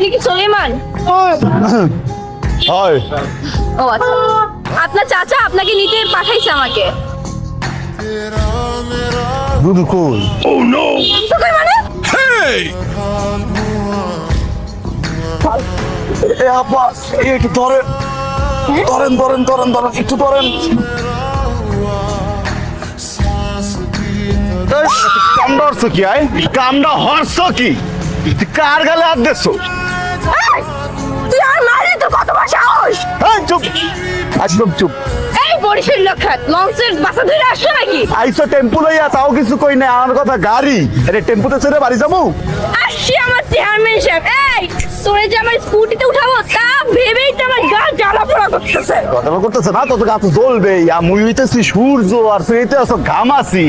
আপনি কি সুলেমান? হয় ও আচ্ছা, আপনার চাচা আপনাকে নিতে পাঠাইছে আমাকে। দুদু কই? তো কই মানে? এ আপা একটু ধরেন ধরেন ধরেন ধরেন ধরেন একটু ধরেন। কামটা হচ্ছে কি আয়? কামটা হর্ষ কি? তুই কার গালে হাত দিচ্ছ? এই, তুই আর মারে তো কত বড় সাহস? এই চুপ, একদম চুপ। এই বরিশাল লক্ষাত লঞ্চের বাসা ধরে আসছো নাকি? আইসো টেম্পু লইয়া, তাও কিছু কই না। আমার কথা গাড়ি, আরে টেম্পুতে চড়ে বাড়ি যাবো? আসছি আমার চেয়ারম্যান সাহেব। এই, তোরে যে আমার স্কুটিতে উঠাবো তা ভেবেই তো আমার গা জ্বালা পোড়া করতেছে। কথা করতেছে না, তোর গা তো জ্বলবে। মুই হইতেছি সূর্য আর তুই হইতে আছো ঘামাসি।